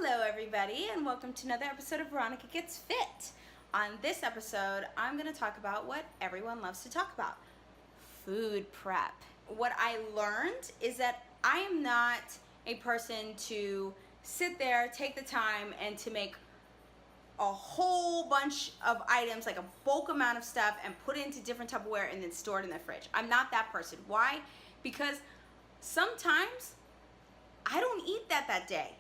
Hello everybody and welcome to another episode of Veronica Gets Fit. On this episode, I'm going to talk about what everyone loves to talk about, food prep. What I learned is that I am not a person to sit there, take the time, and to make a whole bunch of items, like a bulk amount of stuff, and put it into different Tupperware and then store it in the fridge. I'm not that person. Why? Because sometimes I don't eat that day.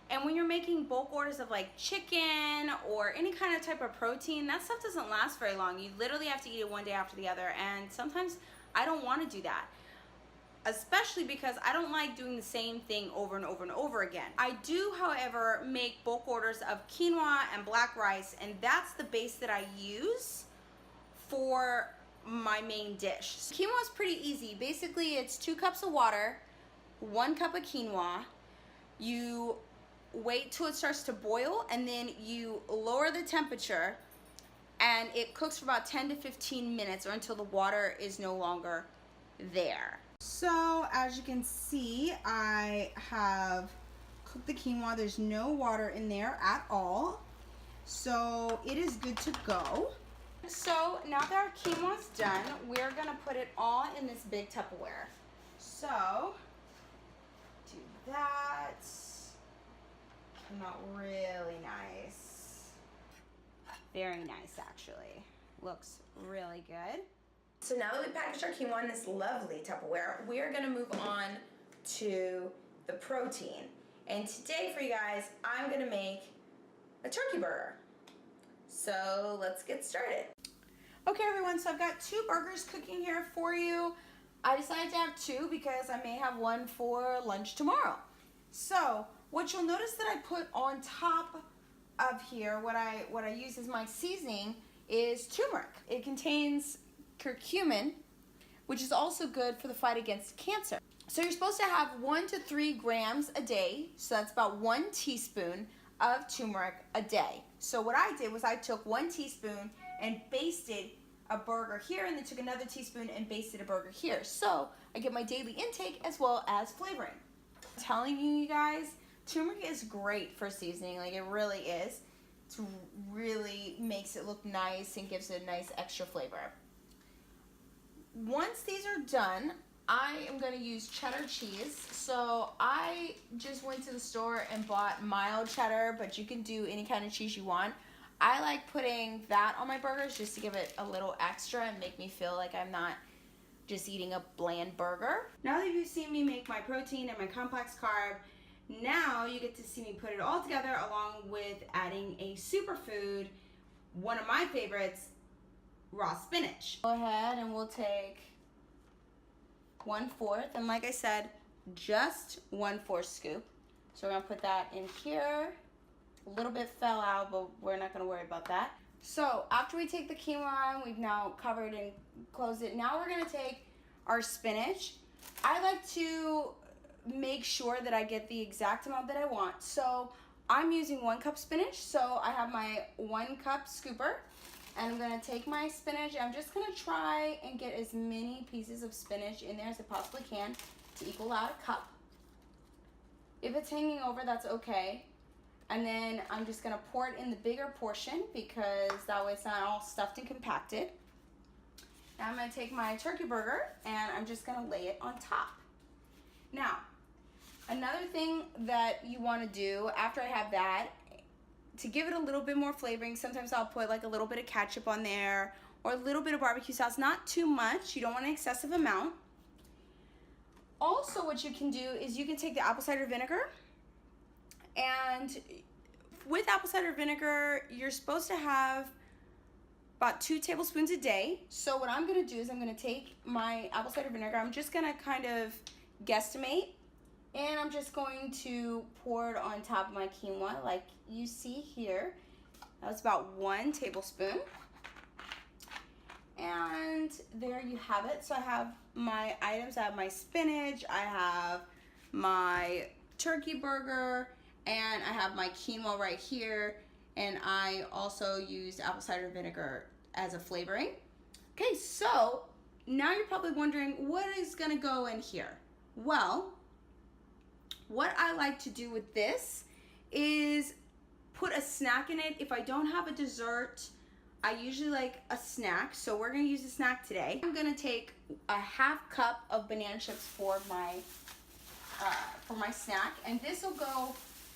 And when you're making bulk orders of like chicken or any kind of type of protein, that stuff doesn't last very long. You literally have to eat it one day after the other. And sometimes I don't want to do that, especially because I don't like doing the same thing over and over and over again. I do, however, make bulk orders of quinoa and black rice, and that's the base that I use for my main dish. Quinoa is pretty easy. Basically, it's 2 cups of water, 1 cup of quinoa. You wait till it starts to boil, and then you lower the temperature, and it cooks for about 10 to 15 minutes or until the water is no longer there. So as you can see, I have cooked the quinoa. There's no water in there at all, so it is good to go. So now that our quinoa's done, we're gonna put it all in this big Tupperware. So do that. Came out really nice. Very nice, actually. Looks really good. So now that we packaged our quinoa in this lovely Tupperware, we're gonna move on to the protein. And today for you guys, I'm gonna make a turkey burger. So let's get started. Okay everyone, so I've got 2 burgers cooking here for you. I decided to have 2 because I may have one for lunch tomorrow. So what you'll notice that I put on top of here, what I use as my seasoning, is turmeric. It contains curcumin, which is also good for the fight against cancer. So you're supposed to have 1 to 3 grams a day, so that's about 1 teaspoon of turmeric a day. So what I did was I took 1 teaspoon and basted a burger here, and then took another teaspoon and basted a burger here. So I get my daily intake as well as flavoring. I'm telling you guys, turmeric is great for seasoning, like it really is. It really makes it look nice and gives it a nice extra flavor. Once these are done, I am going to use cheddar cheese. So I just went to the store and bought mild cheddar, but you can do any kind of cheese you want. I like putting that on my burgers just to give it a little extra and make me feel like I'm not just eating a bland burger. Now that you've seen me make my protein and my complex carb, now you get to see me put it all together along with adding a superfood, one of my favorites, raw spinach. Go ahead and we'll take 1/4, and like I said, just 1/4 scoop. So we're gonna put that in here. A little bit fell out, but we're not gonna worry about that. So after we take the quinoa, we've now covered and closed it. Now we're gonna take our spinach. I like to make sure that I get the exact amount that I want. So I'm using 1 cup spinach. So I have my 1 cup scooper, and I'm gonna take my spinach. I'm just gonna try and get as many pieces of spinach in there as I possibly can to equal out a cup. If it's hanging over, that's okay. And then I'm just gonna pour it in the bigger portion because that way it's not all stuffed and compacted. Now I'm gonna take my turkey burger and I'm just gonna lay it on top. Now, another thing that you wanna do after I have that, to give it a little bit more flavoring, sometimes I'll put like a little bit of ketchup on there or a little bit of barbecue sauce, not too much. You don't want an excessive amount. Also, what you can do is you can take the apple cider vinegar, and with apple cider vinegar, you're supposed to have about 2 tablespoons a day. So what I'm gonna do is I'm gonna take my apple cider vinegar, I'm just gonna kind of guesstimate, and I'm just going to pour it on top of my quinoa like you see here. That's about 1 tablespoon. And there you have it. So I have my items, I have my spinach, I have my turkey burger, and I have my quinoa right here, and I also used apple cider vinegar as a flavoring. Okay, so now you're probably wondering what is gonna go in here. Well, what I like to do with this is put a snack in it. If I don't have a dessert, I usually like a snack, so we're gonna use a snack today. I'm gonna take a half cup of banana chips for my snack, and this will go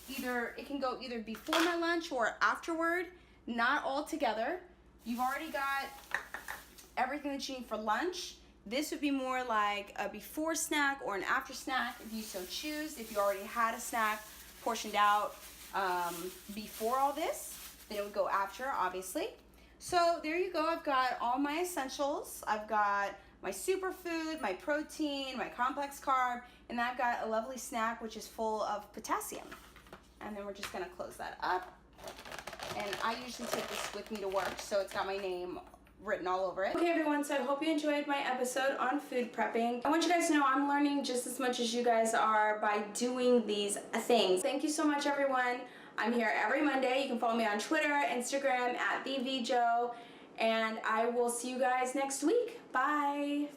it can go either before my lunch or afterward, not all together. You've already got everything that you need for lunch. This would be more like a before snack or an after snack if you so choose. If you already had a snack portioned out before all this, then it would go after, obviously. So there you go. I've got all my essentials. I've got my superfood, my protein, my complex carb, and then I've got a lovely snack which is full of potassium. And then we're just gonna close that up. And I usually take this with me to work, so it's got my name written all over it. Okay everyone, so I hope you enjoyed my episode on food prepping. I want you guys to know I'm learning just as much as you guys are by doing these things. Thank you so much everyone. I'm here every Monday. You can follow me on Twitter, Instagram @TheVJo, and I will see you guys next week. Bye.